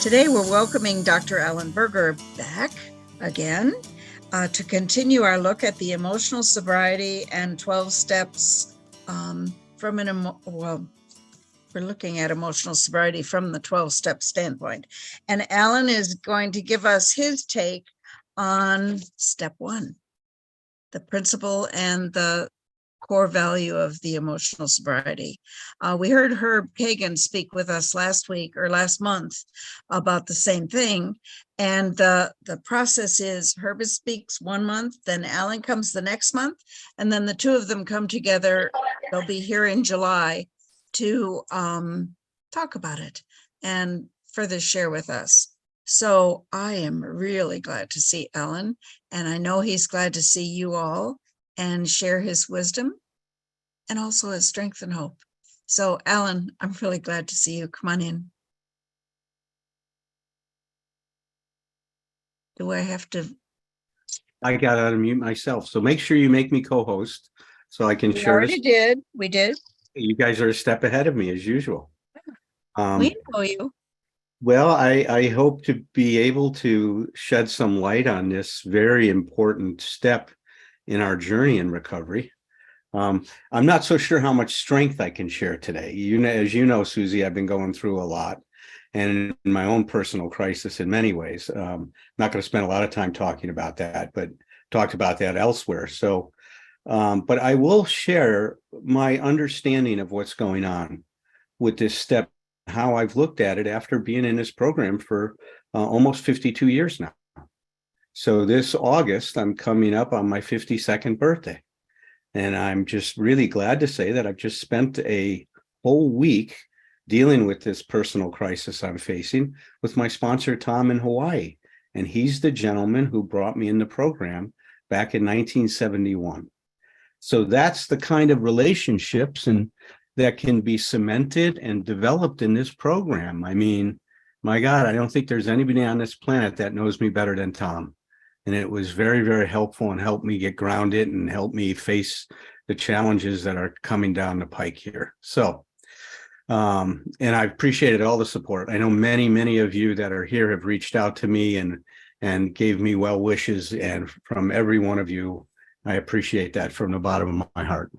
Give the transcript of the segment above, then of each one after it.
Today, we're welcoming Dr. Alan Berger back again to continue our look at the emotional sobriety and 12 steps we're looking at emotional sobriety from the 12-step standpoint. And Alan is going to give us his take on step one, the principle and the core value of the emotional sobriety. We heard Kaighan speak with us last month about the same thing. And the process is Herb speaks 1 month, then Alan comes the next month, and then the two of them come together. They'll be here in July to talk about it and further share with us. So I am really glad to see Alan, and I know he's glad to see you all and share his wisdom and also his strength and hope. So Alan, I'm really glad to see you. Come on in. Do I have to? I got to unmute myself. So make sure you make me co-host so I can share. We already did. We did. You guys are a step ahead of me as usual. We know you. Well, I hope to be able to shed some light on this very important step in our journey in recovery. I'm not so sure how much strength I can share today. As you know, Susie, I've been going through a lot and in my own personal crisis in many ways. Not going to spend a lot of time talking about that, but talked about that elsewhere. So, but I will share my understanding of what's going on with this step, how I've looked at it after being in this program for almost 52 years now. So this August, I'm coming up on my 52nd birthday. And I'm just really glad to say that I've just spent a whole week dealing with this personal crisis I'm facing with my sponsor, Tom, in Hawaii. And he's the gentleman who brought me in the program back in 1971. So that's the kind of relationships and that can be cemented and developed in this program. I mean, my God, I don't think there's anybody on this planet that knows me better than Tom. And it was very, very helpful and helped me get grounded and helped me face the challenges that are coming down the pike here. So, and I appreciated all the support. I know many, many of you that are here have reached out to me and gave me well wishes. And from every one of you, I appreciate that from the bottom of my heart.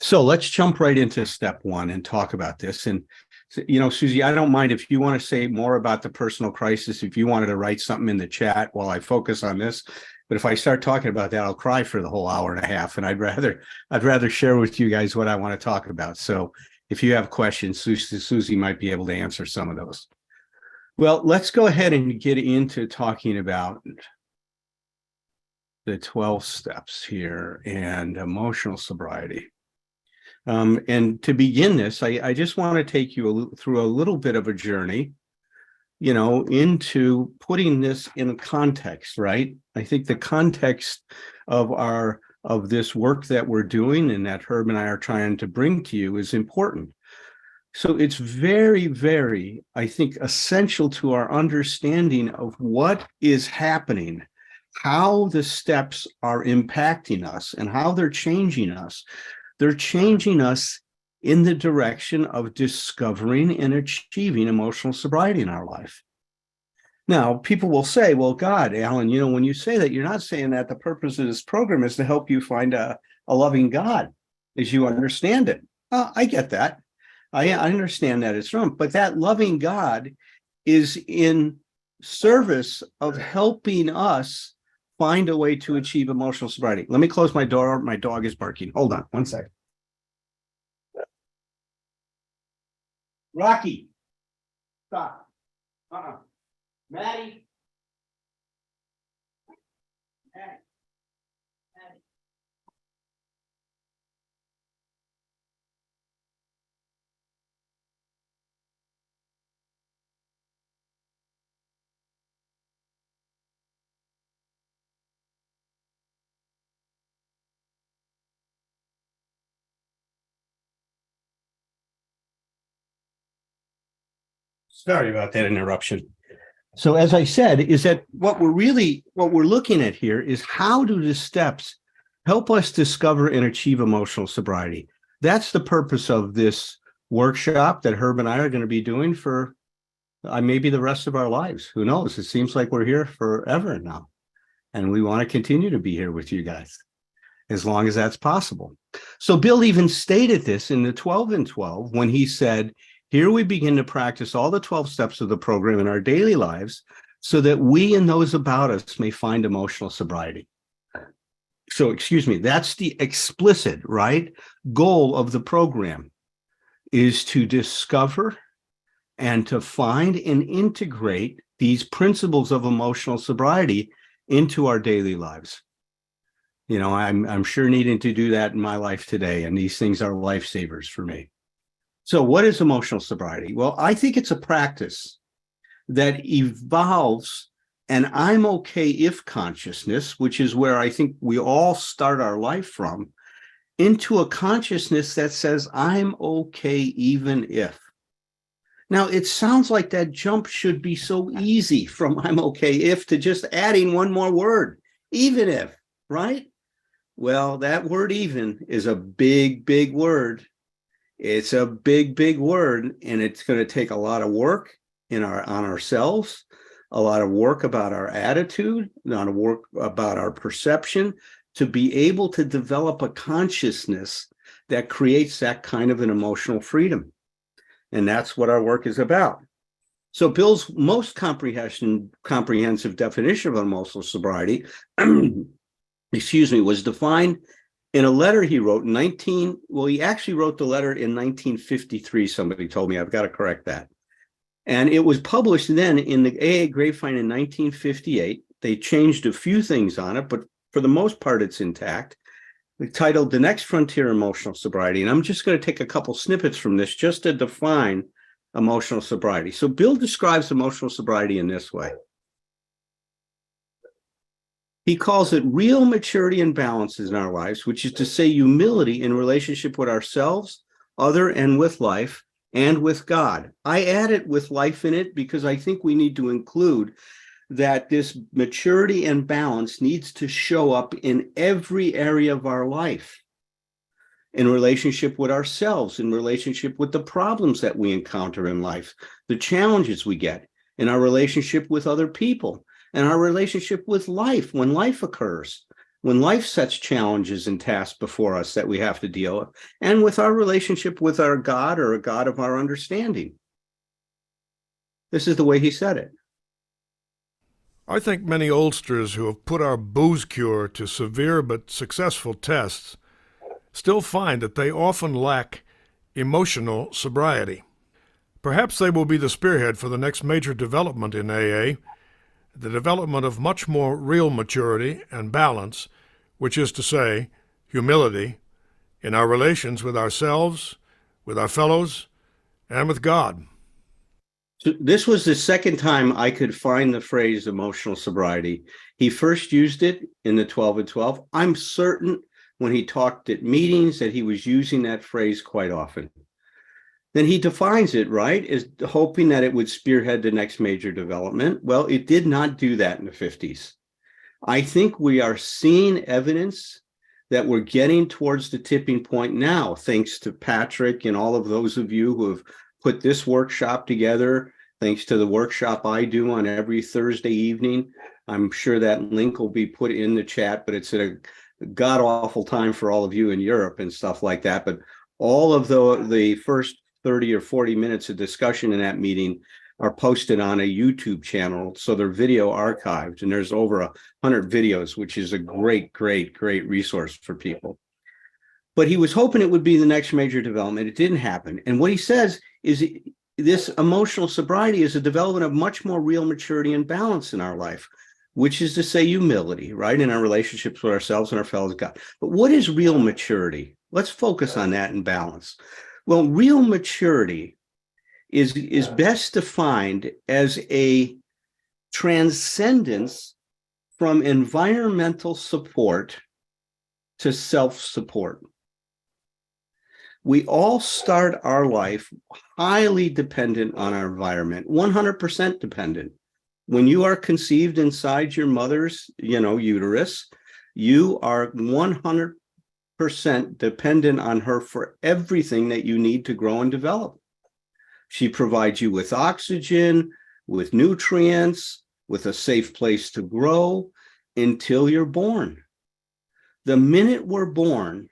So let's jump right into step one and talk about this. And you know, Susie, I don't mind if you want to say more about the personal crisis, if you wanted to write something in the chat while I focus on this. But if I start talking about that, I'll cry for the whole hour and a half. And I'd rather share with you guys what I want to talk about. So if you have questions, Susie might be able to answer some of those. Well, let's go ahead and get into talking about the 12 steps here and emotional sobriety. And to begin this, I just want to take you through a little bit of a journey, you know, into putting this in context, right? I think the context of this work that we're doing and that Herb and I are trying to bring to you is important. So it's very, very, I think, essential to our understanding of what is happening, how the steps are impacting us and how they're changing us. They're changing us in the direction of discovering and achieving emotional sobriety in our life. Now, people will say, well, God, Alan, you know, when you say that, you're not saying that the purpose of this program is to help you find a loving God as you understand it. I get that. I understand that it's wrong, but that loving God is in service of helping us find a way to achieve emotional sobriety. Let me close my door. My dog is barking. Hold on 1 second. Rocky, stop. Maddie. Sorry about that interruption. So as I said, is that what we're looking at here is how do the steps help us discover and achieve emotional sobriety? That's the purpose of this workshop that Herb and I are going to be doing for maybe the rest of our lives. Who knows? It seems like we're here forever now. And we want to continue to be here with you guys as long as that's possible. So Bill even stated this in the 12 and 12 when he said, here we begin to practice all the 12 steps of the program in our daily lives so that we and those about us may find emotional sobriety. So, excuse me, that's the explicit, right, goal of the program, is to discover and to find and integrate these principles of emotional sobriety into our daily lives. You know, I'm sure needing to do that in my life today, and these things are lifesavers for me. So what is emotional sobriety? Well, I think it's a practice that evolves an I'm okay if consciousness, which is where I think we all start our life from, into a consciousness that says I'm okay even if. Now, it sounds like that jump should be so easy from I'm okay if to just adding one more word, even if, right? Well, that word even is a big, big word. It's a big, big word, and it's going to take a lot of work on ourselves, a lot of work about our attitude, a lot of work about our perception to be able to develop a consciousness that creates that kind of an emotional freedom. And that's what our work is about. So Bill's most comprehensive definition of emotional sobriety, was defined in a letter he wrote in he actually wrote the letter in 1953. Somebody told me, I've got to correct that. And it was published then in the AA Grapevine in 1958. They changed a few things on it, but for the most part, it's intact. Titled The Next Frontier Emotional Sobriety. And I'm just going to take a couple snippets from this just to define emotional sobriety. So Bill describes emotional sobriety in this way. He calls it real maturity and balance in our lives, which is to say humility in relationship with ourselves, other, and with life, and with God. I add it with life in it because I think we need to include that this maturity and balance needs to show up in every area of our life, in relationship with ourselves, in relationship with the problems that we encounter in life, the challenges we get, in our relationship with other people, and our relationship with life when life occurs, when life sets challenges and tasks before us that we have to deal with, and with our relationship with our God or a God of our understanding. This is the way he said it. I think many oldsters who have put our booze cure to severe but successful tests still find that they often lack emotional sobriety. Perhaps they will be the spearhead for the next major development in AA, the development of much more real maturity and balance, which is to say, humility, in our relations with ourselves, with our fellows, and with God. So this was the second time I could find the phrase emotional sobriety. He first used it in the 12 and 12. I'm certain when he talked at meetings that he was using that phrase quite often. Then he defines it, right, as hoping that it would spearhead the next major development. Well, it did not do that in the 50s. I think we are seeing evidence that we're getting towards the tipping point now, thanks to Patrick and all of those of you who have put this workshop together, thanks to the workshop I do on every Thursday evening. I'm sure that link will be put in the chat, but it's at a god-awful time for all of you in Europe and stuff like that. But all of the first 30 or 40 minutes of discussion in that meeting are posted on a YouTube channel. So they're video archived, and there's over 100 videos, which is a great, great, great resource for people. But he was hoping it would be the next major development. It didn't happen. And what he says is this emotional sobriety is a development of much more real maturity and balance in our life, which is to say humility, right, in our relationships with ourselves and our fellows God. But what is real maturity? Let's focus on that in balance. Well, real maturity is best defined as a transcendence from environmental support to self-support. We all start our life highly dependent on our environment, 100% dependent. When you are conceived inside your mother's, uterus, you are 100% dependent on her for everything that you need to grow and develop. She provides you with oxygen, with nutrients, with a safe place to grow until you're born. The minute we're born,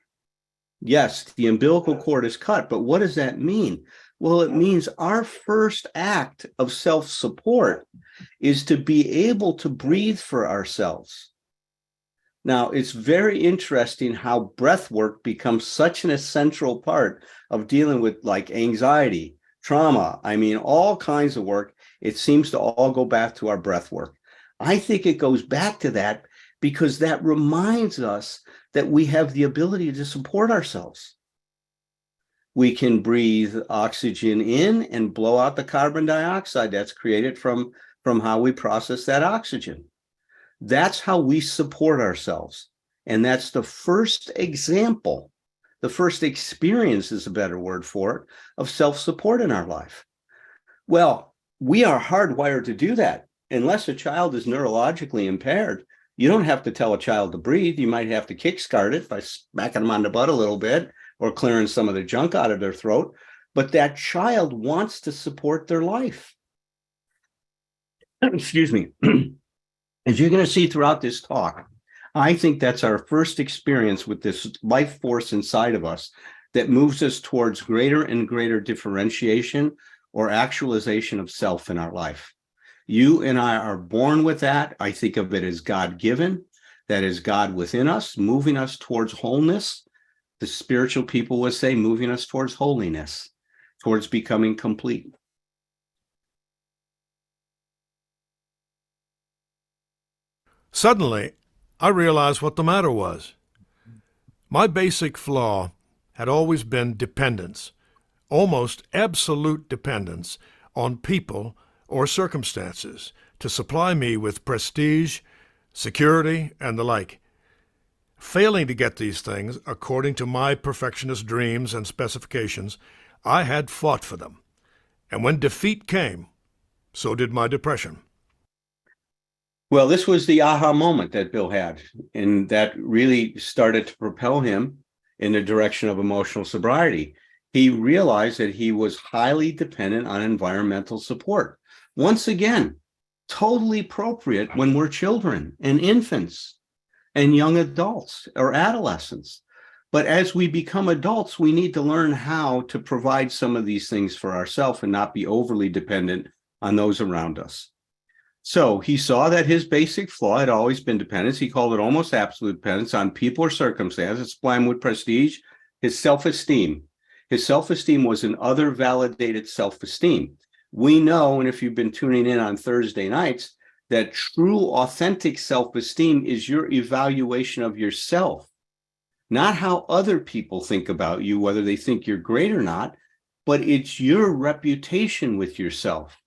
yes, the umbilical cord is cut, but what does that mean? Well, it means our first act of self-support is to be able to breathe for ourselves. Now, it's very interesting how breath work becomes such an essential part of dealing with like anxiety, trauma. I mean, all kinds of work. It seems to all go back to our breath work. I think it goes back to that because that reminds us that we have the ability to support ourselves. We can breathe oxygen in and blow out the carbon dioxide that's created from how we process that oxygen. That's how we support ourselves. And that's the first example, the first experience is a better word for it, of self-support in our life. Well, we are hardwired to do that. Unless a child is neurologically impaired, you don't have to tell a child to breathe. You might have to kickstart it by smacking them on the butt a little bit or clearing some of the junk out of their throat. But that child wants to support their life. Excuse me. As you're going to see throughout this talk, I think that's our first experience with this life force inside of us that moves us towards greater and greater differentiation or actualization of self in our life. You and I are born with that. I think of it as God-given. That is God within us, moving us towards wholeness. The spiritual people would say moving us towards holiness, towards becoming complete. Suddenly, I realized what the matter was. My basic flaw had always been dependence, almost absolute dependence on people or circumstances to supply me with prestige, security, and the like. Failing to get these things according to my perfectionist dreams and specifications, I had fought for them. And when defeat came, so did my depression. Well, this was the aha moment that Bill had, and that really started to propel him in the direction of emotional sobriety. He realized that he was highly dependent on environmental support. Once again, totally appropriate when we're children and infants and young adults or adolescents. But as we become adults, we need to learn how to provide some of these things for ourselves and not be overly dependent on those around us. So he saw that his basic flaw had always been dependence. He called it almost absolute dependence on people or circumstances. Supply him with prestige, his self-esteem. His self-esteem was an other validated self-esteem. We know, and if you've been tuning in on Thursday nights, that true, authentic self-esteem is your evaluation of yourself, not how other people think about you, whether they think you're great or not, but it's your reputation with yourself,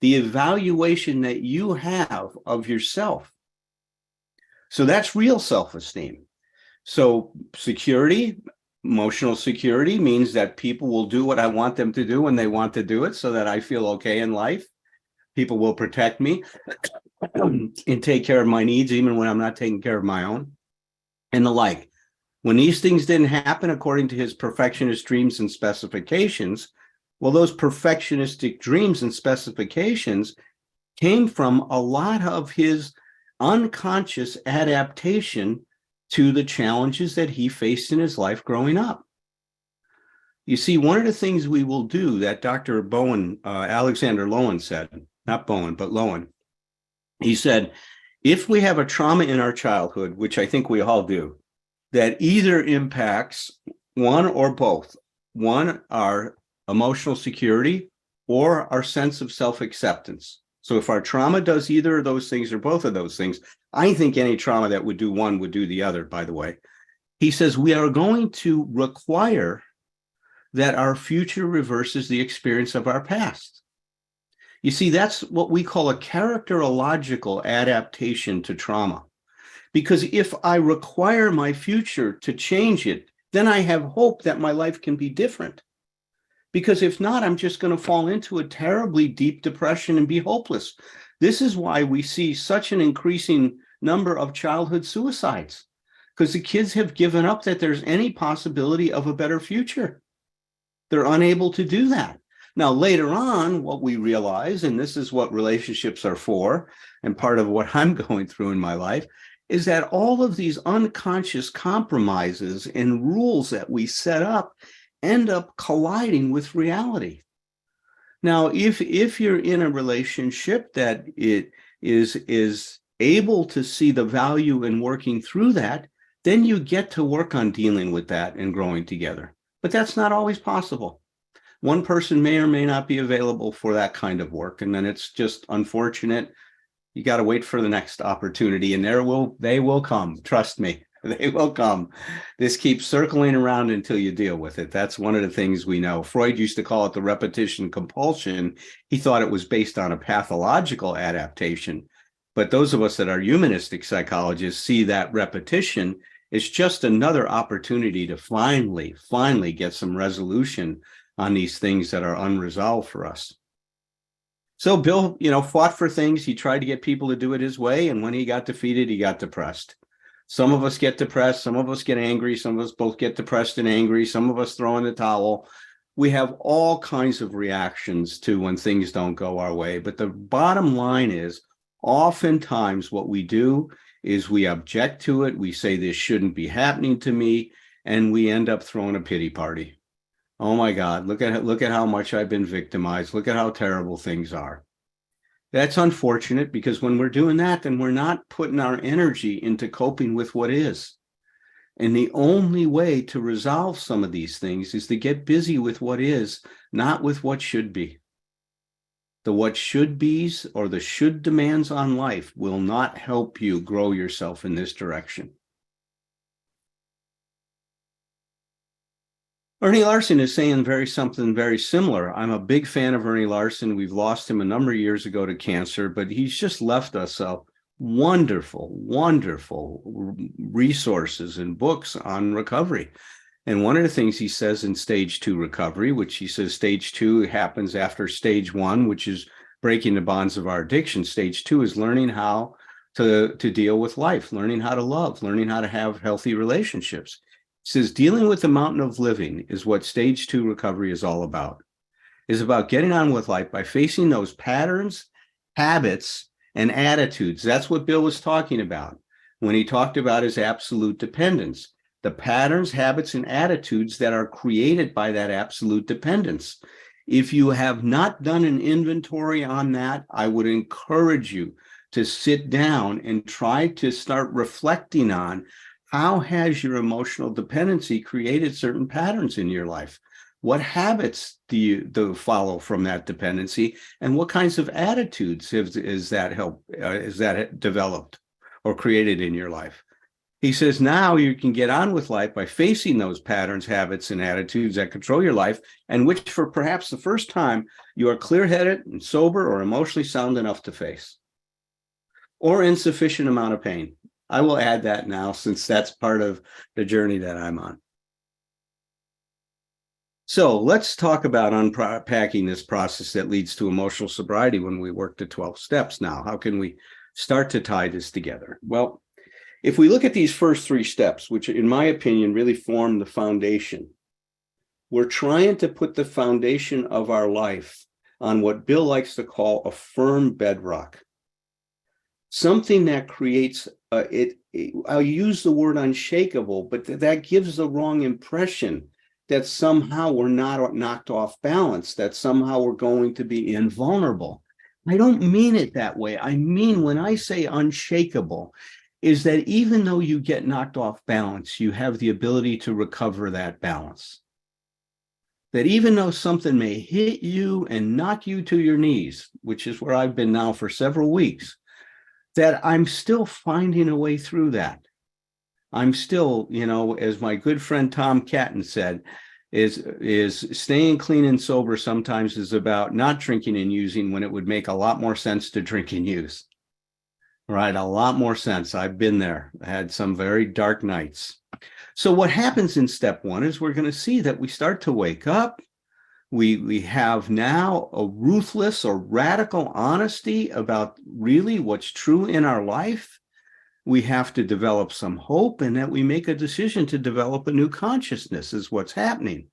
the evaluation that you have of yourself. So that's real self-esteem. So security, emotional security means that people will do what I want them to do when they want to do it so that I feel okay in life. People will protect me and take care of my needs even when I'm not taking care of my own and the like. When these things didn't happen according to his perfectionist dreams and specifications, well, those perfectionistic dreams and specifications came from a lot of his unconscious adaptation to the challenges that he faced in his life growing up. You see, one of the things we will do that Dr. Bowen, Alexander Lowen said, not Bowen, but Lowen, he said, if we have a trauma in our childhood, which I think we all do, that either impacts one or both, one, our emotional security or our sense of self-acceptance. So if our trauma does either of those things or both of those things, I think any trauma that would do one would do the other, by the way. He says we are going to require that our future reverses the experience of our past. You see, that's what we call a characterological adaptation to trauma. Because if I require my future to change it, then I have hope that my life can be different. Because if not, I'm just going to fall into a terribly deep depression and be hopeless. This is why we see such an increasing number of childhood suicides, because the kids have given up that there's any possibility of a better future. They're unable to do that. Now, later on, what we realize, and this is what relationships are for, and part of what I'm going through in my life, is that all of these unconscious compromises and rules that we set up end up colliding with reality. Now, if you're in a relationship that it is able to see the value in working through that, then you get to work on dealing with that and growing together. But that's not always possible. One person may or may not be available for that kind of work, and then it's just unfortunate. You got to wait for the next opportunity, and they will come. Trust me, they will come. This keeps circling around until you deal with it. That's one of the things we know. Freud used to call it the repetition compulsion. He thought it was based on a pathological adaptation. But those of us that are humanistic psychologists see that repetition as just another opportunity to finally get some resolution on these things that are unresolved for us. So Bill, fought for things. He tried to get people to do it his way. And when he got defeated, he got depressed. Some of us get depressed. Some of us get angry. Some of us both get depressed and angry. Some of us throw in the towel. We have all kinds of reactions to when things don't go our way. But the bottom line is, oftentimes what we do is we object to it. We say this shouldn't be happening to me. And we end up throwing a pity party. Oh my God, look at how much I've been victimized. Look at how terrible things are. That's unfortunate, because when we're doing that, then we're not putting our energy into coping with what is. And the only way to resolve some of these things is to get busy with what is, not with what should be. The what should be's or the should demands on life will not help you grow yourself in this direction. Ernie Larson is saying something very similar. I'm a big fan of Ernie Larson. We've lost him a number of years ago to cancer, but he's just left us a wonderful resources and books on recovery. And one of the things he says in stage 2 recovery, which he says stage 2 happens after stage 1, which is breaking the bonds of our addiction. Stage 2 is learning how to deal with life, learning how to love, learning how to have healthy relationships. Says dealing with the mountain of living is what stage 2 recovery is all about. Is about getting on with life by facing those patterns, habits, and attitudes. That's what Bill was talking about when he talked about his absolute dependence. The patterns, habits, and attitudes that are created by that absolute dependence. If you have not done an inventory on that, I would encourage you to sit down and try to start reflecting on how has your emotional dependency created certain patterns in your life? What habits do you follow from that dependency? And what kinds of attitudes is that developed or created in your life? He says now you can get on with life by facing those patterns, habits, and attitudes that control your life, and which for perhaps the first time you are clear-headed and sober or emotionally sound enough to face, or insufficient amount of pain. I will add that now, since that's part of the journey that I'm on. So let's talk about unpacking this process that leads to emotional sobriety when we work the 12 steps now. How can we start to tie this together? Well, if we look at these first 3 steps, which in my opinion really form the foundation, we're trying to put the foundation of our life on what Bill likes to call a firm bedrock. Something that creates I'll use the word unshakable, but that gives the wrong impression that somehow we're not knocked off balance, that somehow we're going to be invulnerable. I don't mean it that way. I mean, when I say unshakable, is that even though you get knocked off balance, you have the ability to recover that balance. That even though something may hit you and knock you to your knees, which is where I've been now for several weeks, that I'm still finding a way through that. I'm still, as my good friend Tom Catton said, is staying clean and sober sometimes is about not drinking and using when it would make a lot more sense to drink and use. Right, a lot more sense. I've been there. I had some very dark nights. So what happens in step 1 is we're going to see that we start to wake up. We have now a ruthless or radical honesty about really what's true in our life. We have to develop some hope, and that we make a decision to develop a new consciousness is what's happening.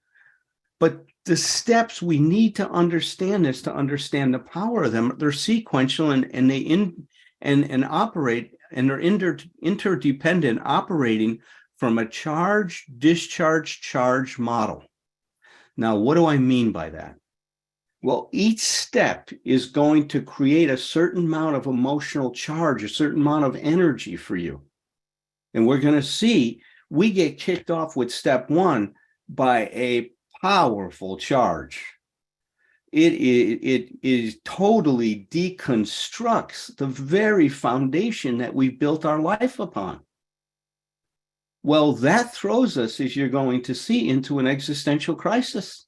But the steps, we need to understand this to understand the power of them. They're sequential and they operate, and they're interdependent, operating from a charge, discharge, charge model. Now, what do I mean by that? Well, each step is going to create a certain amount of emotional charge, a certain amount of energy for you. And we're going to see we get kicked off with step one by a powerful charge. It is totally deconstructs the very foundation that we built our life upon. Well, that throws us, as you're going to see, into an existential crisis.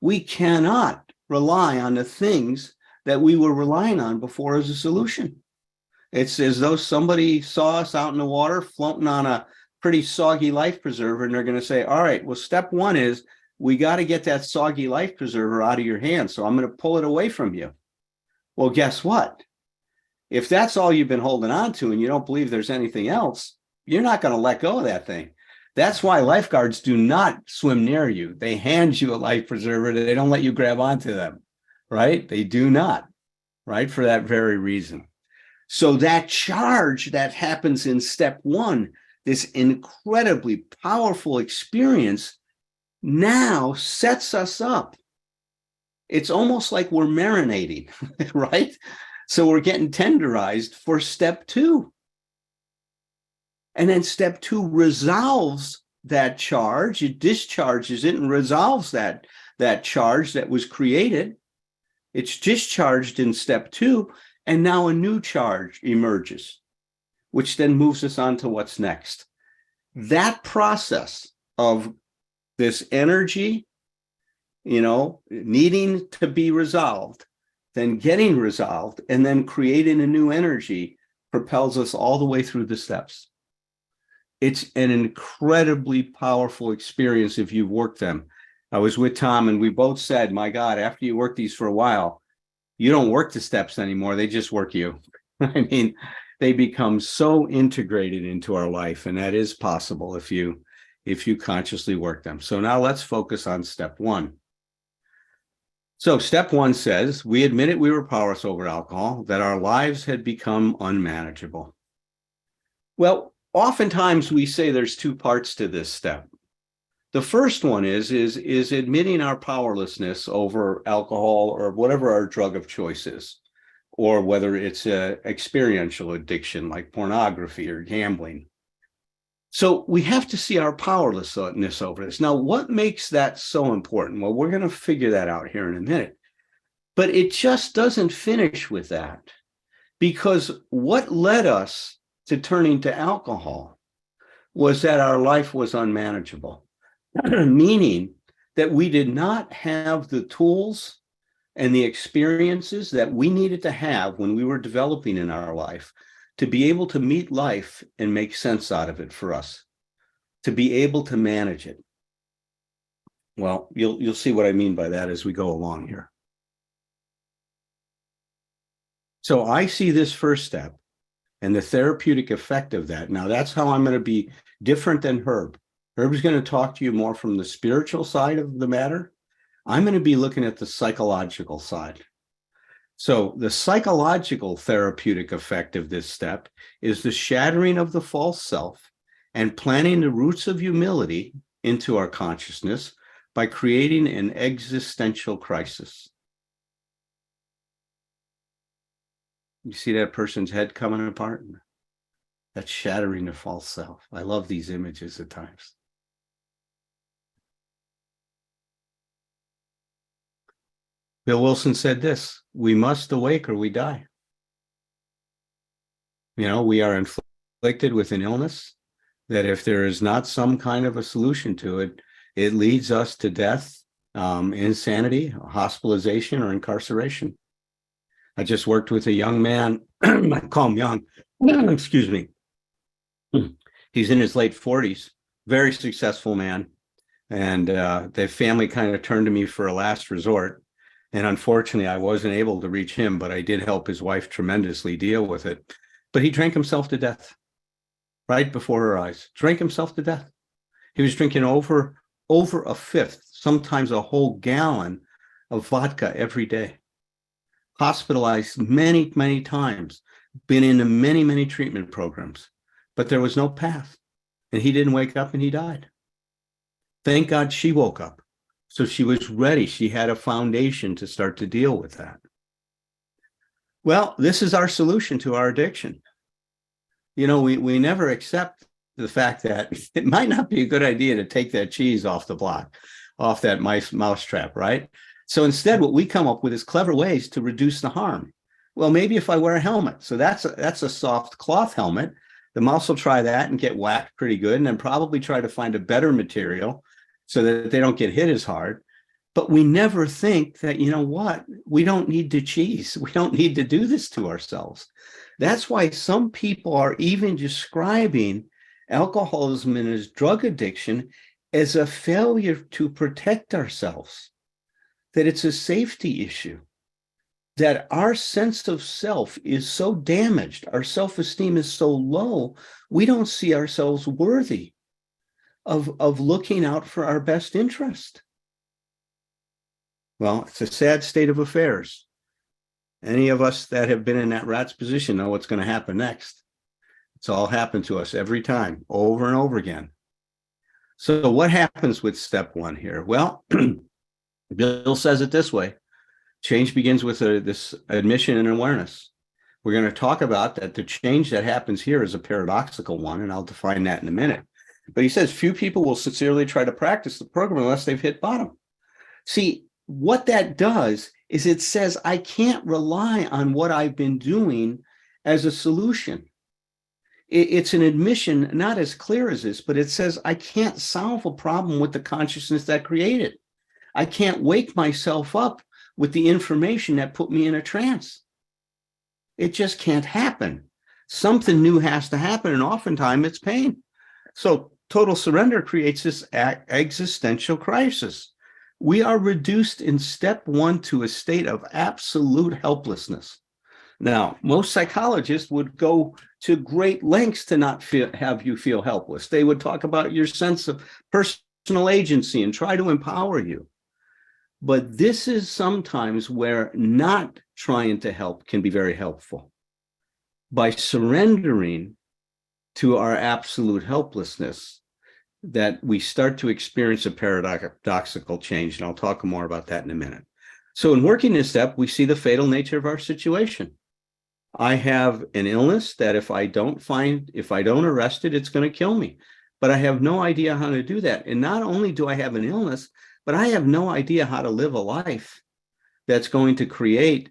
We cannot rely on the things that we were relying on before as a solution. It's as though somebody saw us out in the water floating on a pretty soggy life preserver, and they're going to say, all right, well, step one is we got to get that soggy life preserver out of your hand. So I'm going to pull it away from you. Well, guess what? If that's all you've been holding on to and you don't believe there's anything else, you're not going to let go of that thing. That's why lifeguards do not swim near you. They hand you a life preserver. They don't let you grab onto them, right? They do not, right? For that very reason. So that charge that happens in step one, this incredibly powerful experience, now sets us up. It's almost like we're marinating, right? So we're getting tenderized for step two. And then step two resolves that charge. It discharges it and resolves that charge that was created. It's discharged in step two, and now a new charge emerges, which then moves us on to what's next. That process of this energy, needing to be resolved, then getting resolved, and then creating a new energy propels us all the way through the steps. It's an incredibly powerful experience if you've worked them. I was with Tom and we both said, my God, after you work these for a while, you don't work the steps anymore. They just work you. I mean, they become so integrated into our life, and that is possible if you consciously work them. So now let's focus on step one. So step one says, we admitted we were powerless over alcohol, that our lives had become unmanageable. Well, oftentimes we say there's two parts to this step. The first one is admitting our powerlessness over alcohol or whatever our drug of choice is, or whether it's an experiential addiction like pornography or gambling. So we have to see our powerlessness over this. Now, what makes that so important? Well, we're going to figure that out here in a minute. But it just doesn't finish with that, because what led us to turning to alcohol was that our life was unmanageable, meaning that we did not have the tools and the experiences that we needed to have when we were developing in our life to be able to meet life and make sense out of it for us, to be able to manage it. Well, you'll see what I mean by that as we go along here. So I see this first step and the therapeutic effect of that. Now, that's how I'm going to be different than Herb. Herb's going to talk to you more from the spiritual side of the matter. I'm going to be looking at the psychological side. So the psychological therapeutic effect of this step is the shattering of the false self and planting the roots of humility into our consciousness by creating an existential crisis. You see that person's head coming apart? That's shattering the false self. I love these images at times. Bill Wilson said this: we must awake or we die. We are inflicted with an illness that if there is not some kind of a solution to it, it leads us to death, insanity, hospitalization, or incarceration. I just worked with a young man, I call him young, excuse me. He's in his late 40s, very successful man. And the family kind of turned to me for a last resort. And unfortunately, I wasn't able to reach him, but I did help his wife tremendously deal with it. But he drank himself to death right before her eyes, drank himself to death. He was drinking over a fifth sometimes a whole gallon of vodka every day, hospitalized many, many times, been in many, many treatment programs, but there was no path. And he didn't wake up and he died. Thank God she woke up. So she was ready. She had a foundation to start to deal with that. Well, this is our solution to our addiction. You know, we never accept the fact that it might not be a good idea to take that cheese off the block, off that mouse trap, right? So instead, what we come up with is clever ways to reduce the harm. Well, maybe if I wear a helmet. So that's a soft cloth helmet. The mouse will try that and get whacked pretty good, and then probably try to find a better material so that they don't get hit as hard. But we never think that, you know what, we don't need to cheese. We don't need to do this to ourselves. That's why some people are even describing alcoholism and as drug addiction as a failure to protect ourselves, that it's a safety issue, that our sense of self is so damaged, our self-esteem is so low, we don't see ourselves worthy of looking out for our best interest. Well, it's a sad state of affairs. Any of us that have been in that rat's position know what's going to happen next. It's all happened to us every time, over and over again. So what happens with step one here? Well, Bill says it this way: change begins with this admission and awareness. We're going to talk about that the change that happens here is a paradoxical one, and I'll define that in a minute. But he says few people will sincerely try to practice the program unless they've hit bottom. See, what that does is it says I can't rely on what I've been doing as a solution. It's an admission, not as clear as this, but it says I can't solve a problem with the consciousness that created. I can't wake myself up with the information that put me in a trance. It just can't happen. Something new has to happen, and oftentimes it's pain. So total surrender creates this existential crisis. We are reduced in step one to a state of absolute helplessness. Now, most psychologists would go to great lengths to not have you feel helpless. They would talk about your sense of personal agency and try to empower you. But this is sometimes where not trying to help can be very helpful. By surrendering to our absolute helplessness, that we start to experience a paradoxical change. And I'll talk more about that in a minute. So in working this step, we see the fatal nature of our situation. I have an illness that if I don't arrest it, it's going to kill me. But I have no idea how to do that. And not only do I have an illness, but I have no idea how to live a life that's going to create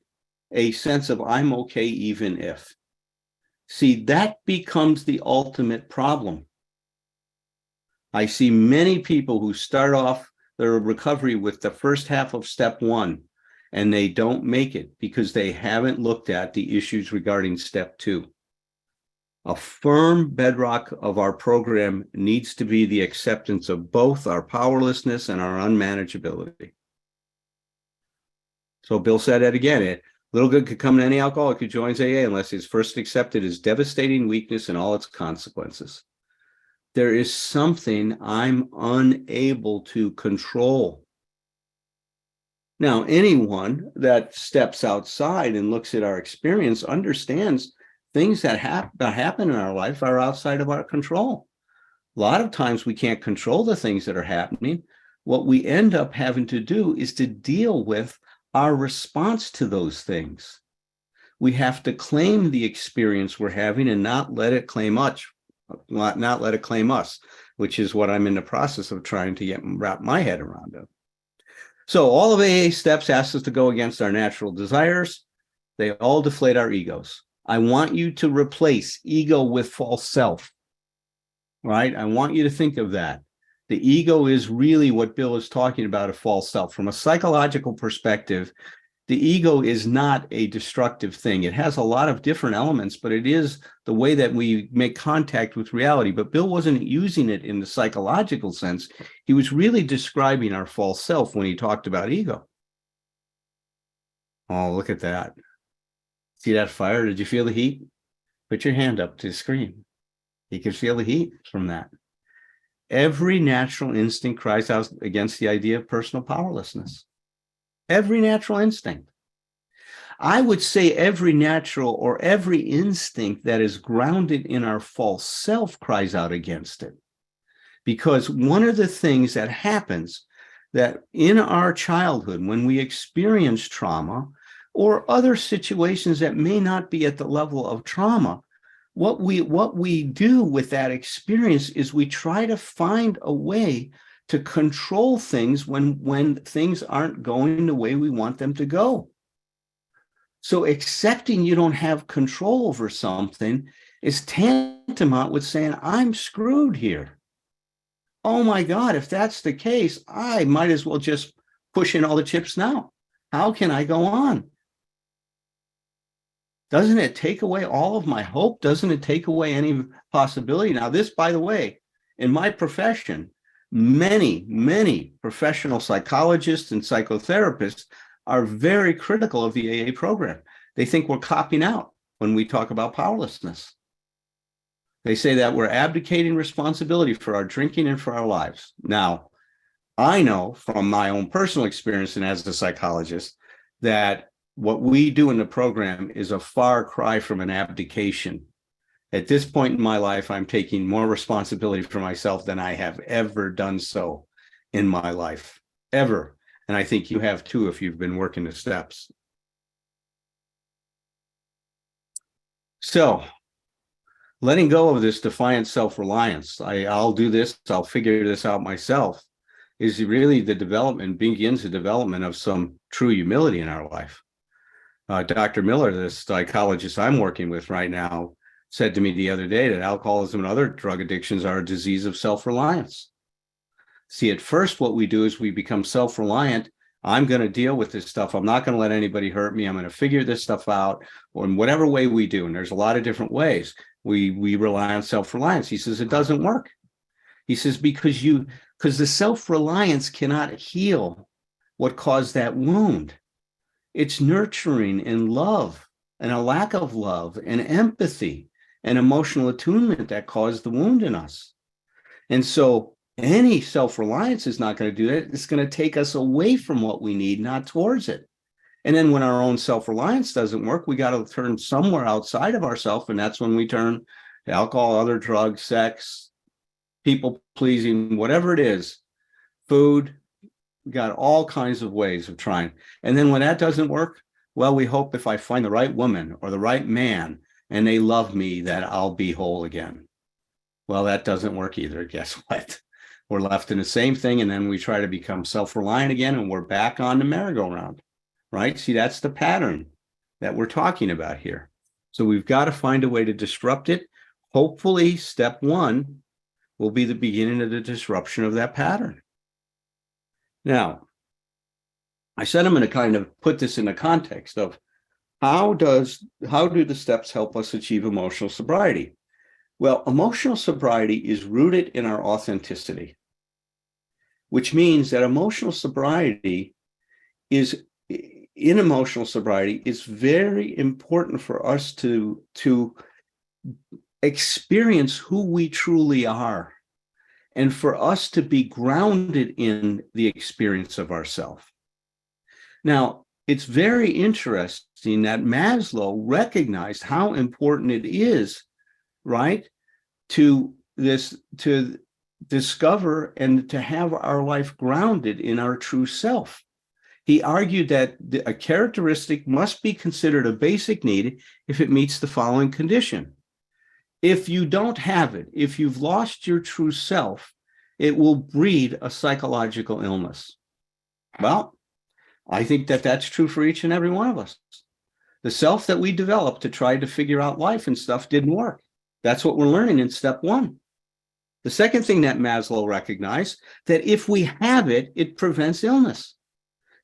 a sense of I'm okay even if. See, that becomes the ultimate problem. I see many people who start off their recovery with the first half of step one, and they don't make it because they haven't looked at the issues regarding step two. A firm bedrock of our program needs to be the acceptance of both our powerlessness and our unmanageability. So Bill said it again, little good could come to any alcoholic who joins AA unless he's first accepted his devastating weakness and all its consequences. There is something I'm unable to control. Now, anyone that steps outside and looks at our experience understands things that happen in our life are outside of our control. A lot of times we can't control the things that are happening. What we end up having to do is to deal with our response to those things. We have to claim the experience we're having and not let it claim us, which is what I'm in the process of trying to wrap my head around it. So all of AA steps ask us to go against our natural desires. They all deflate our egos. I want you to replace ego with false self, right? I want you to think of that. The ego is really what Bill is talking about, a false self. From a psychological perspective, the ego is not a destructive thing. It has a lot of different elements, but it is the way that we make contact with reality. But Bill wasn't using it in the psychological sense. He was really describing our false self when he talked about ego. Oh, look at that. See that fire? Did you feel the heat? Put your hand up to the screen. You can feel the heat from that. every natural instinct cries out against the idea of personal powerlessness. Every natural instinct. I would say every natural or every instinct that is grounded in our false self cries out against it. Because one of the things that happens that in our childhood, when we experience trauma or other situations that may not be at the level of trauma, what we do with that experience is we try to find a way to control things when things aren't going the way we want them to go. So accepting you don't have control over something is tantamount with saying, I'm screwed here. Oh my God, if that's the case, I might as well just push in all the chips now. How can I go on? Doesn't it take away all of my hope? Doesn't it take away any possibility? Now, this, by the way, in my profession, many professional psychologists and psychotherapists are very critical of the AA program. They think we're copying out when we talk about powerlessness. They say that we're abdicating responsibility for our drinking and for our lives. Now, I know from my own personal experience and as a psychologist that what we do in the program is a far cry from an abdication. At this point in my life, I'm taking more responsibility for myself than I have ever done so in my life, ever. And I think you have too if you've been working the steps. So, letting go of this defiant self-reliance, I'll do this, I'll figure this out myself, is really the development, begins the development of some true humility in our life. Dr. Miller, the psychologist I'm working with right now, said to me the other day that alcoholism and other drug addictions are a disease of self-reliance. See, at first, what we do is we become self-reliant. I'm going to deal with this stuff. I'm not going to let anybody hurt me. I'm going to figure this stuff out, or in whatever way we do. And there's a lot of different ways. We rely on self-reliance. He says it doesn't work. He says because the self-reliance cannot heal what caused that wound. It's nurturing and love and a lack of love and empathy and emotional attunement that caused the wound in us. And so any self-reliance is not going to do that. It's going to take us away from what we need, not towards it. And then when our own self-reliance doesn't work, we got to turn somewhere outside of ourselves. And that's when we turn to alcohol, other drugs, sex, people pleasing, whatever it is, food. We got all kinds of ways of trying. And then when that doesn't work, well, we hope if I find the right woman or the right man and they love me, that I'll be whole again. Well, that doesn't work either. Guess what? We're left in the same thing. And then we try to become self-reliant again, and we're back on the merry-go-round, right? See, that's the pattern that we're talking about here. So we've got to find a way to disrupt it. Hopefully, step one will be the beginning of the disruption of that pattern. Now, I said I'm going to kind of put this in the context of how do the steps help us achieve emotional sobriety? Well, emotional sobriety is rooted in our authenticity, which means that emotional sobriety is very important for us to experience who we truly are, and for us to be grounded in the experience of ourself. Now, it's very interesting that Maslow recognized how important it is, right, to discover and to have our life grounded in our true self. He argued that a characteristic must be considered a basic need if it meets the following condition. If you don't have it, if you've lost your true self, it will breed a psychological illness. Well, I think that that's true for each and every one of us. The self that we developed to try to figure out life and stuff didn't work. That's what we're learning in step one. The second thing that Maslow recognized, that if we have it, it prevents illness.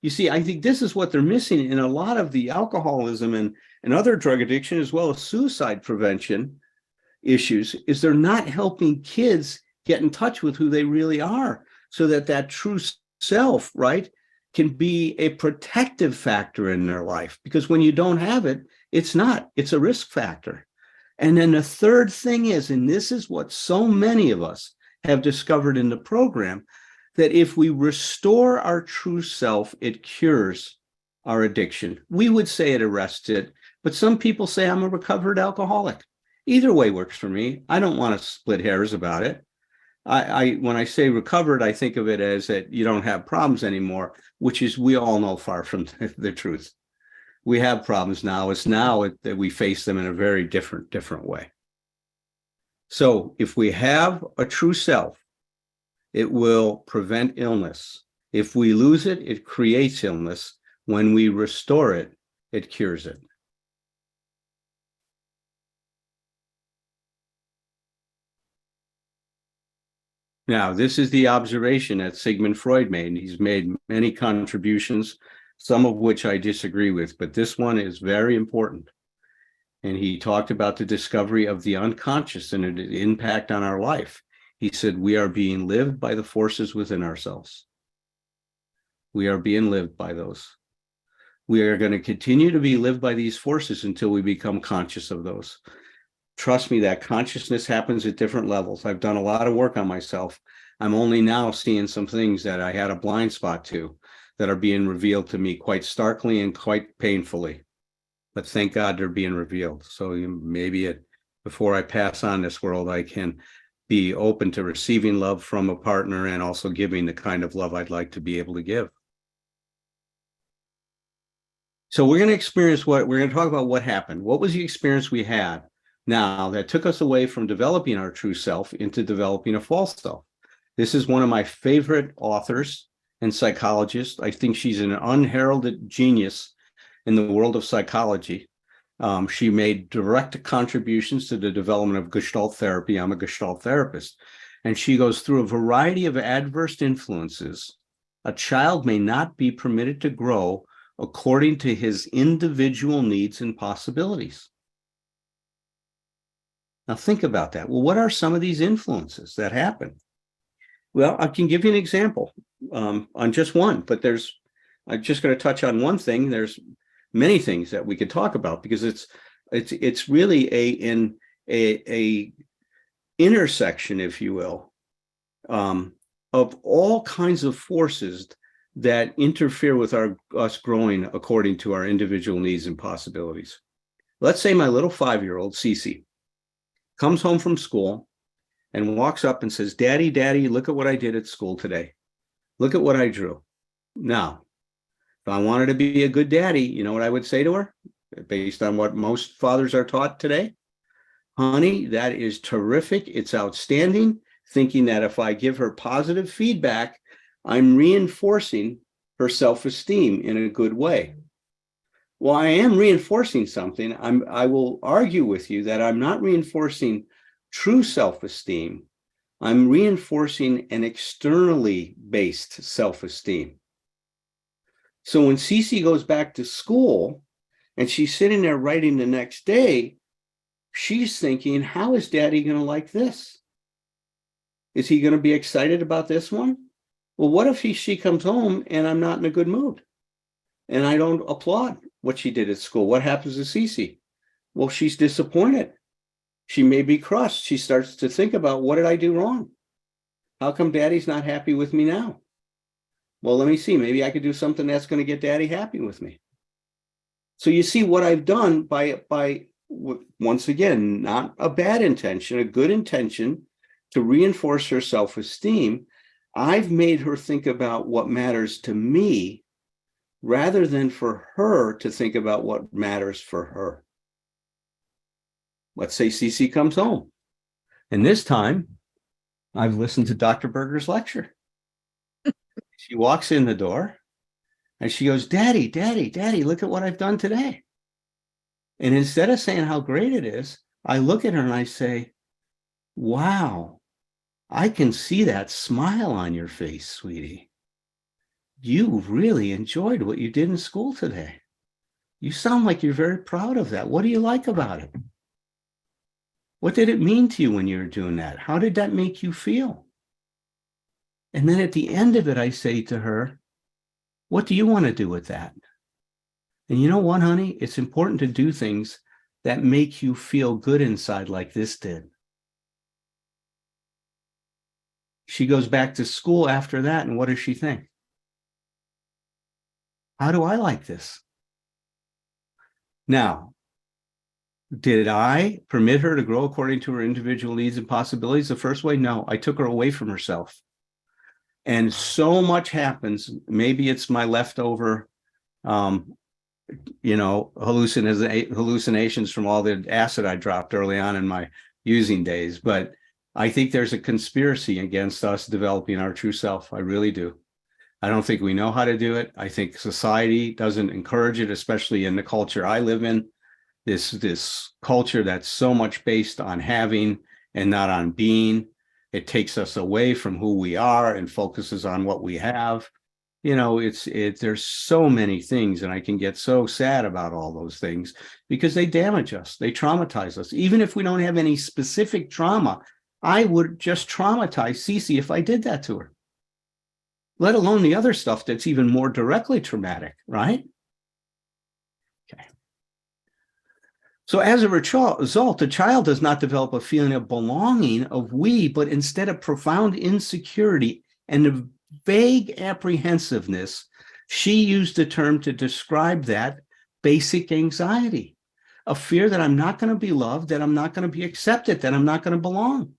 You see, I think this is what they're missing in a lot of the alcoholism and other drug addiction, as well as suicide prevention issues, is they're not helping kids get in touch with who they really are, so that that true self, right, can be a protective factor in their life. Because when you don't have it, it's a risk factor. And then the third thing is, and this is what so many of us have discovered in the program that if we restore our true self, it cures our addiction. We would say it arrests it, but some people say I'm a recovered alcoholic. Either way works for me. I don't want to split hairs about it. When I say recovered, I think of it as that you don't have problems anymore, which is, we all know, far from the truth. We have problems now. It's now that we face them in a very different way. So if we have a true self, it will prevent illness. If we lose it, it creates illness. When we restore it, it cures it. Now, this is the observation that Sigmund Freud made, and he's made many contributions, some of which I disagree with, but this one is very important. And he talked about the discovery of the unconscious and its impact on our life. He said, we are being lived by the forces within ourselves. We are being lived by those. We are going to continue to be lived by these forces until we become conscious of those. Trust me, that consciousness happens at different levels. I've done a lot of work on myself. I'm only now seeing some things that I had a blind spot to that are being revealed to me quite starkly and quite painfully. But thank God they're being revealed. So maybe before I pass on this world, I can be open to receiving love from a partner and also giving the kind of love I'd like to be able to give. So we're going to talk about what happened. What was the experience we had now that took us away from developing our true self into developing a false self? This is one of my favorite authors and psychologists. I think she's an unheralded genius in the world of psychology. She made direct contributions to the development of Gestalt therapy. I'm a Gestalt therapist. And she goes through a variety of adverse influences. A child may not be permitted to grow according to his individual needs and possibilities. Now think about that. Well, what are some of these influences that happen? Well, I can give you an example on just one, but I'm just going to touch on one thing. There's many things that we could talk about because it's really a intersection, if you will, of all kinds of forces that interfere with us growing according to our individual needs and possibilities. Let's say my little 5-year-old, Cece, comes home from school and walks up and says, Daddy, look at what I did at school today. Look at what I drew. Now, if I wanted to be a good daddy, you know what I would say to her, based on what most fathers are taught today? Honey, that is terrific. It's outstanding. Thinking that if I give her positive feedback, I'm reinforcing her self-esteem in a good way. Well, I am reinforcing something. I will argue with you that I'm not reinforcing true self-esteem. I'm reinforcing an externally based self-esteem. So when Cece goes back to school and she's sitting there writing the next day, she's thinking, how is Daddy going to like this? Is he going to be excited about this one? Well, what if she comes home and I'm not in a good mood and I don't applaud what she did at school? What happens to Cece? Well, she's disappointed. She may be crushed. She starts to think about, what did I do wrong? How come Daddy's not happy with me now? Well, let me see. Maybe I could do something that's going to get Daddy happy with me. So you see what I've done by once again, not a bad intention, a good intention to reinforce her self-esteem. I've made her think about what matters to me rather than for her to think about what matters for her. Let's say Cece comes home, and this time I've listened to Dr. Berger's lecture. She walks in the door and she goes, Daddy, look at what I've done today. And instead of saying how great it is, I look at her and I say, wow, I can see that smile on your face, sweetie. You really enjoyed what you did in school today. You sound like you're very proud of that. What do you like about it? What did it mean to you when you were doing that? How did that make you feel? And then at the end of it, I say to her, what do you want to do with that? And you know what, honey? It's important to do things that make you feel good inside like this did. She goes back to school after that, and what does she think? How do I like this? Now, did I permit her to grow according to her individual needs and possibilities the first way? No, I took her away from herself. And so much happens. Maybe it's my leftover, hallucinations from all the acid I dropped early on in my using days. But I think there's a conspiracy against us developing our true self. I really do. I don't think we know how to do it. I think society doesn't encourage it, especially in the culture I live in. This culture that's so much based on having and not on being. It takes us away from who we are and focuses on what we have. There's so many things, and I can get so sad about all those things because they damage us, they traumatize us. Even if we don't have any specific trauma, I would just traumatize Cece if I did that to her, let alone the other stuff that's even more directly traumatic, right? Okay. So as a result, the child does not develop a feeling of belonging, of we, but instead of profound insecurity and a vague apprehensiveness. She used the term to describe that basic anxiety, a fear that I'm not going to be loved, that I'm not going to be accepted, that I'm not going to belong.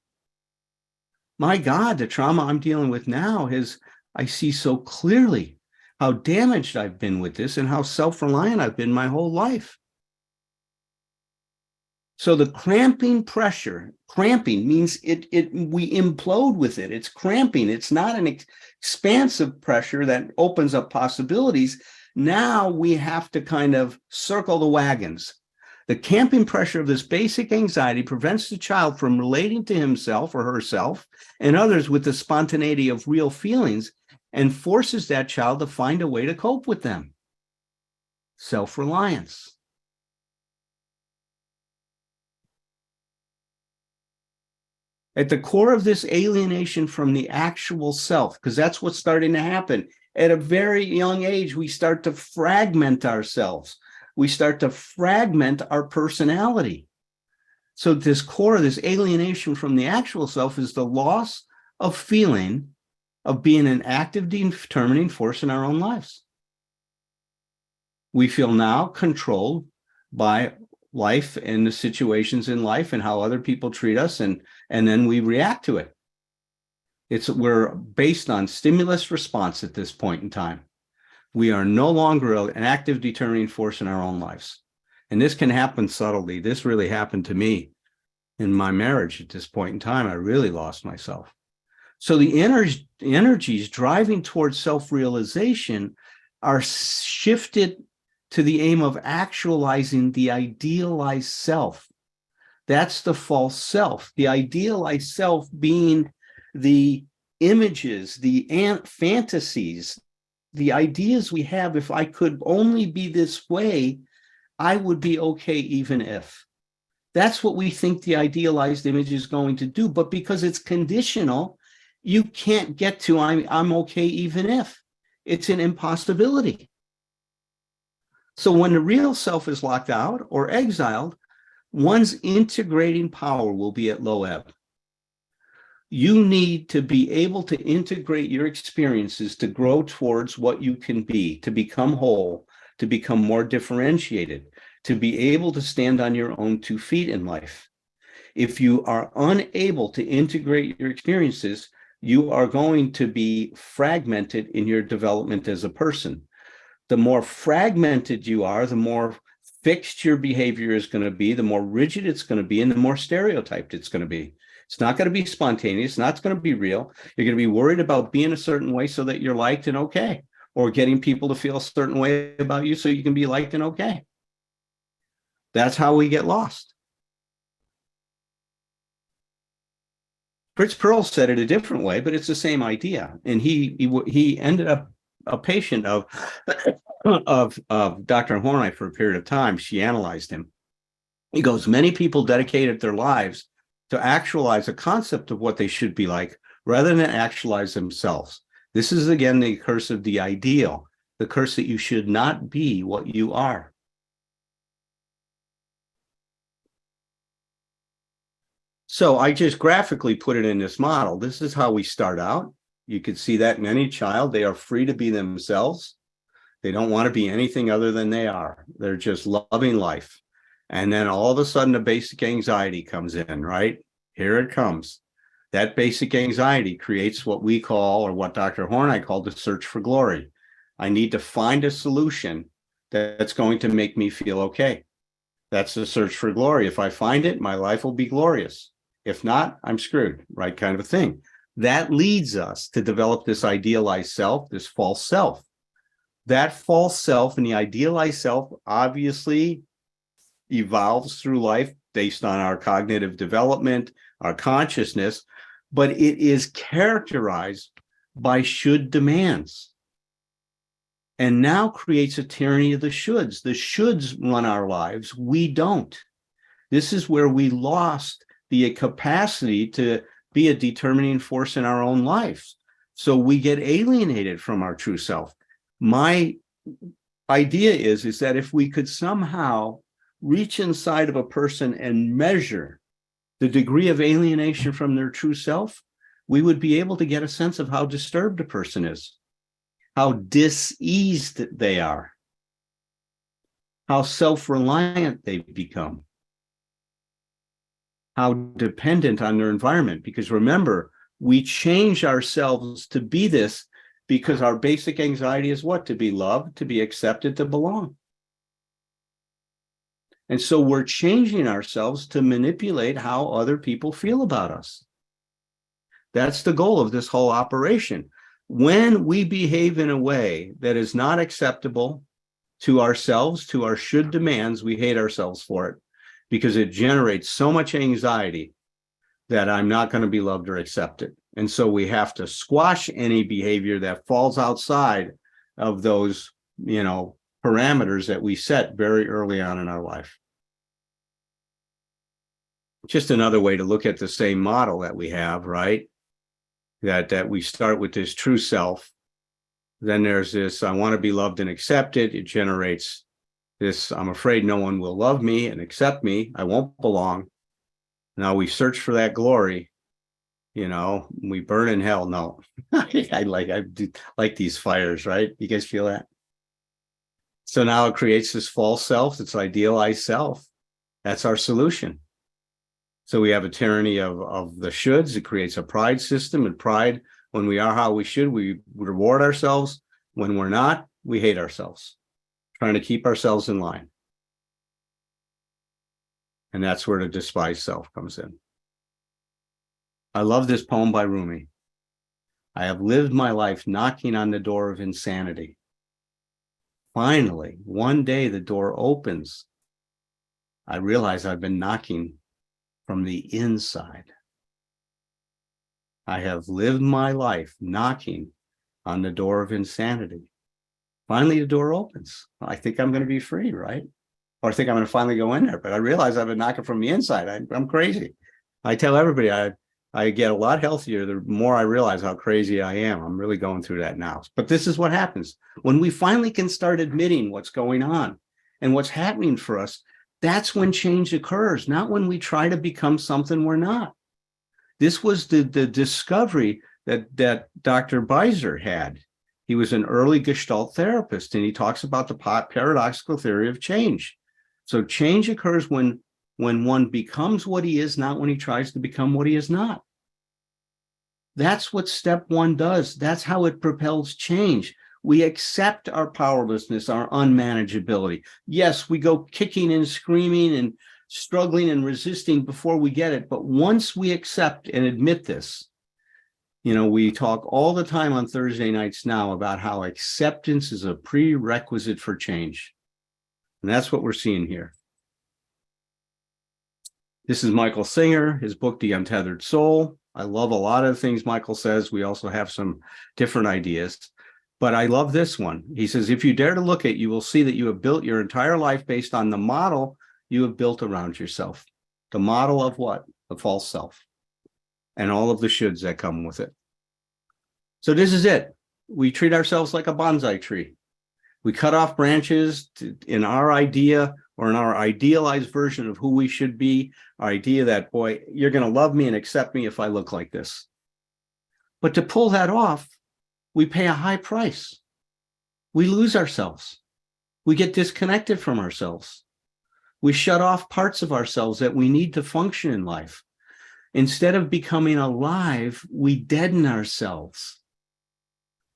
My God, the trauma I'm dealing with now I see so clearly how damaged I've been with this and how self-reliant I've been my whole life. So the cramping means we implode with it. It's cramping. It's not an expansive pressure that opens up possibilities. Now we have to kind of circle the wagons. The camping pressure of this basic anxiety prevents the child from relating to himself or herself and others with the spontaneity of real feelings and forces that child to find a way to cope with them. Self-reliance. At the core of this alienation from the actual self, because that's what's starting to happen. At a very young age, we start to fragment ourselves. We start to fragment our personality. So this core of this alienation from the actual self is the loss of feeling of being an active determining force in our own lives. We feel now controlled by life and the situations in life and how other people treat us, and then we react to it. We're based on stimulus response at this point in time. We are no longer an active determining force in our own lives. And this can happen subtly. This really happened to me in my marriage at this point in time. I really lost myself. So the energies driving towards self-realization are shifted to the aim of actualizing the idealized self. That's the false self. The idealized self being the images, the fantasies, the ideas we have. If I could only be this way, I would be okay even if. That's what we think the idealized image is going to do. But because it's conditional, you can't get to I'm okay even if. It's an impossibility. So when the real self is locked out or exiled, one's integrating power will be at low ebb. You need to be able to integrate your experiences to grow towards what you can be, to become whole, to become more differentiated, to be able to stand on your own 2 feet in life. If you are unable to integrate your experiences, you are going to be fragmented in your development as a person. The more fragmented you are, the more fixed your behavior is going to be, the more rigid it's going to be, and the more stereotyped it's going to be. It's not going to be spontaneous. It's not going to be real. You're going to be worried about being a certain way so that you're liked and okay, or getting people to feel a certain way about you so you can be liked and okay. That's how we get lost. Fritz Perls said it a different way, but it's the same idea. And he ended up a patient of Dr. Horney for a period of time. She analyzed him. He goes, many people dedicated their lives to actualize a concept of what they should be like rather than actualize themselves. This is, again, the curse of the ideal, the curse that you should not be what you are. So I just graphically put it in this model. This is how we start out. You could see that in any child. They are free to be themselves. They don't want to be anything other than they are. They're just loving life. And then all of a sudden, the basic anxiety comes in, right? Here it comes. That basic anxiety creates what we call, or what Dr. Horney called, the search for glory. I need to find a solution that's going to make me feel okay. That's the search for glory. If I find it, my life will be glorious. If not, I'm screwed, right? Kind of a thing. That leads us to develop this idealized self, this false self. That false self and the idealized self obviously evolves through life based on our cognitive development, our consciousness, but it is characterized by should demands. And now creates a tyranny of the shoulds. The shoulds run our lives. We don't. This is where we lost the capacity to be a determining force in our own lives. So we get alienated from our true self. My idea is that if we could somehow reach inside of a person and measure the degree of alienation from their true self, we would be able to get a sense of how disturbed a person is, how diseased they are, how self-reliant they've become, how dependent on their environment. Because remember, we change ourselves to be this because our basic anxiety is what? To be loved, to be accepted, to belong. And so we're changing ourselves to manipulate how other people feel about us. That's the goal of this whole operation. When we behave in a way that is not acceptable to ourselves, to our should demands, we hate ourselves for it because it generates so much anxiety that I'm not going to be loved or accepted. And so we have to squash any behavior that falls outside of those, parameters that we set very early on in our life. Just another way to look at the same model that we have, right? That we start with this true self. Then there's this, I want to be loved and accepted. It generates this, I'm afraid no one will love me and accept me. I won't belong. Now we search for that glory. We burn in hell. No, I like these fires, right? You guys feel that? So now it creates this false self, this idealized self. That's our solution. So we have a tyranny of the shoulds. It creates a pride system, and pride, when we are how we should, we reward ourselves. When we're not, we hate ourselves, trying to keep ourselves in line. And that's where the despised self comes in. I love this poem by Rumi. I have lived my life knocking on the door of insanity. Finally, one day the door opens. I realize I've been knocking from the inside. I have lived my life knocking on the door of insanity. Finally, the door opens. I think I'm going to be free, right? Or I think I'm going to finally go in there, but I realize I've been knocking from the inside. I'm crazy. I tell everybody I get a lot healthier the more I realize how crazy I am. I'm really going through that now. But this is what happens. When we finally can start admitting what's going on and what's happening for us, that's when change occurs, not when we try to become something we're not. This was the discovery that Dr. Berger had. He was an early Gestalt therapist, and he talks about the paradoxical theory of change. So change occurs when one becomes what he is, not when he tries to become what he is not. That's what step one does. That's how it propels change. We accept our powerlessness, our unmanageability. Yes, we go kicking and screaming and struggling and resisting before we get it. But once we accept and admit this, we talk all the time on Thursday nights now about how acceptance is a prerequisite for change. And that's what we're seeing here. This is Michael Singer, his book, The Untethered Soul. I love a lot of the things Michael says. We also have some different ideas, but I love this one. He says, if you dare to look at, you will see that you have built your entire life based on the model you have built around yourself. The model of what? The false self and all of the shoulds that come with it. So this is it. We treat ourselves like a bonsai tree. We cut off branches in our idea or in our idealized version of who we should be, our idea that, boy, you're going to love me and accept me if I look like this. But to pull that off, we pay a high price. We lose ourselves. We get disconnected from ourselves. We shut off parts of ourselves that we need to function in life. Instead of becoming alive, we deaden ourselves.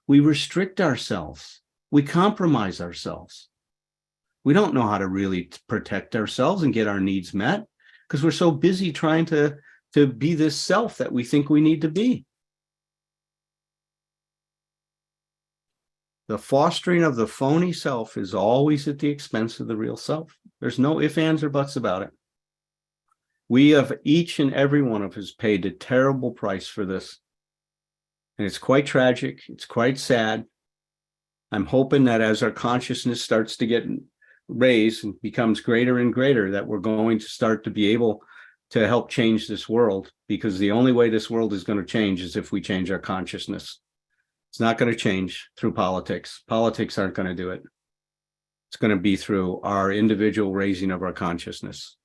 We restrict ourselves. We compromise ourselves. We don't know how to really protect ourselves and get our needs met because we're so busy trying to be this self that we think we need to be. The fostering of the phony self is always at the expense of the real self. There's no ifs, ands, or buts about it. We have, each and every one of us, paid a terrible price for this. And it's quite tragic. It's quite sad. I'm hoping that as our consciousness starts to get raised and becomes greater and greater, that we're going to start to be able to help change this world, because the only way this world is going to change is if we change our consciousness. It's not going to change through politics. Politics aren't going to do it. It's going to be through our individual raising of our consciousness.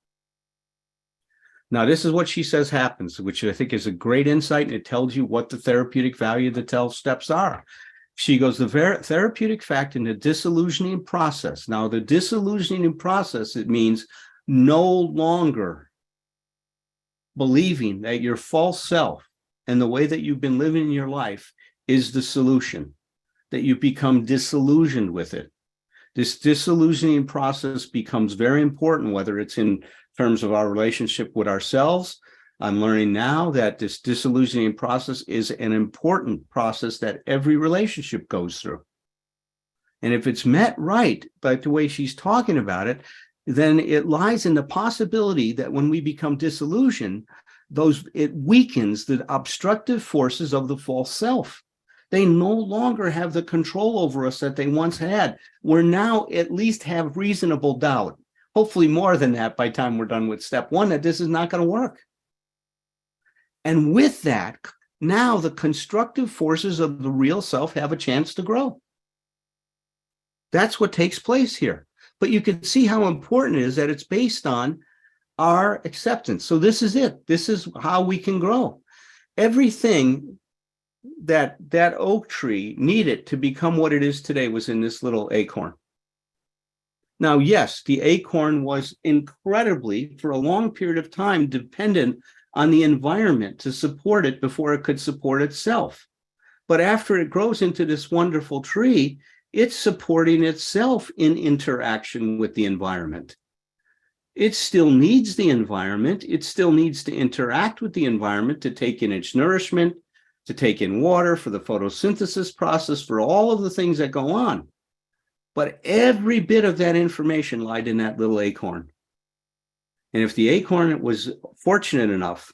Now, this is what she says happens, which I think is a great insight, and it tells you what the therapeutic value of the 12 steps are. She goes, the therapeutic fact in the disillusioning process. Now, the disillusioning process, it means no longer believing that your false self and the way that you've been living your life is the solution, that you become disillusioned with it. This disillusioning process becomes very important, whether it's in terms of our relationship with ourselves. I'm learning now that this disillusioning process is an important process that every relationship goes through. And if it's met right, by the way she's talking about it, then it lies in the possibility that when we become disillusioned, it weakens the obstructive forces of the false self. They no longer have the control over us that they once had. We're now at least have reasonable doubt, hopefully more than that by the time we're done with step one, that this is not going to work. And with that, now the constructive forces of the real self have a chance to grow. That's what takes place here. But you can see how important it is that it's based on our acceptance. So this is it. This is how we can grow. Everything that oak tree needed to become what it is today was in this little acorn. Now, yes, the acorn was incredibly, for a long period of time, dependent on the environment to support it before it could support itself. But after it grows into this wonderful tree, it's supporting itself in interaction with the environment. It still needs the environment. It still needs to interact with the environment to take in its nourishment, to take in water, for the photosynthesis process, for all of the things that go on. But every bit of that information lied in that little acorn. And if the acorn was fortunate enough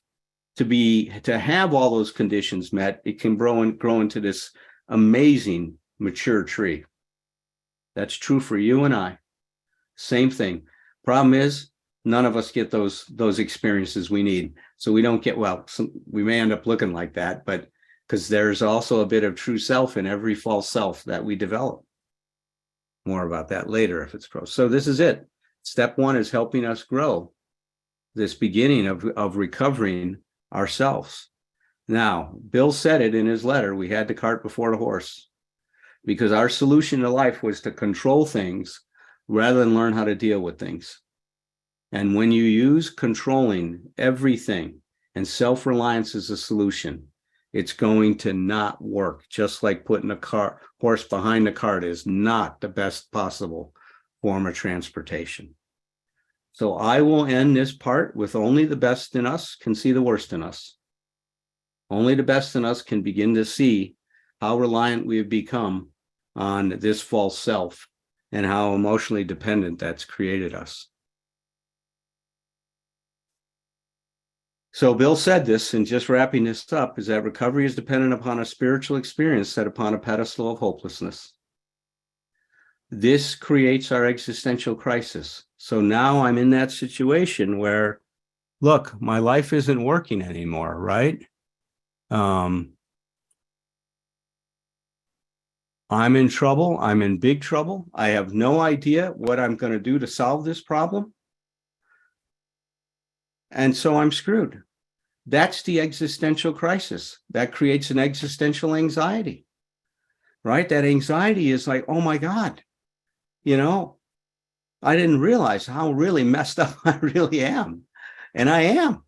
to have all those conditions met, it can grow into this amazing mature tree. That's true for you and I. Same thing. Problem is, none of us get those experiences we need. So we don't get, we may end up looking like that, but because there's also a bit of true self in every false self that we develop. More about that later if it's pro. So this is it. Step one is helping us grow this beginning of recovering ourselves. Now, Bill said it in his letter, we had the cart before the horse, because our solution to life was to control things rather than learn how to deal with things. And when you use controlling everything and self-reliance as a solution, it's going to not work. Just like putting a horse behind the cart is not the best possible form of transportation. So I will end this part with only the best in us can see the worst in us. Only the best in us can begin to see how reliant we have become on this false self and how emotionally dependent that's created us. So Bill said this, and just wrapping this up, is that recovery is dependent upon a spiritual experience set upon a pedestal of hopelessness. This creates our existential crisis. So now I'm in that situation where, look, my life isn't working anymore, right? I'm in trouble. I'm in big trouble. I have no idea what I'm going to do to solve this problem. And so I'm screwed. That's the existential crisis. That creates an existential anxiety, right? That anxiety is like, oh my God, you know, I didn't realize how really messed up I really am. And I am.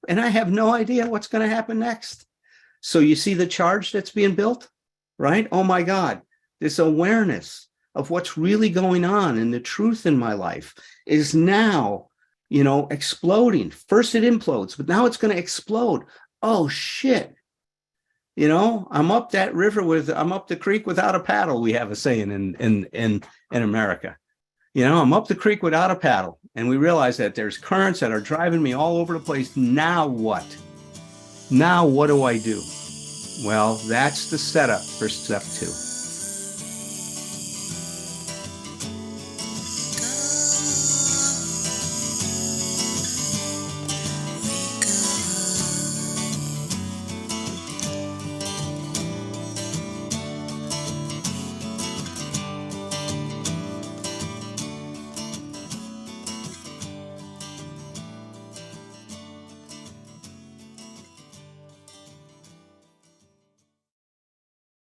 And I have no idea what's going to happen next. So you see the charge that's being built, right? Oh my God, this awareness of what's really going on and the truth in my life is now, exploding. First it implodes, but now it's going to explode. Oh shit. I'm up the creek without a paddle, we have a saying in America. I'm up the creek without a paddle, and we realize that there's currents that are driving me all over the place. Now what? Now what do I do? Well, that's the setup for step 2.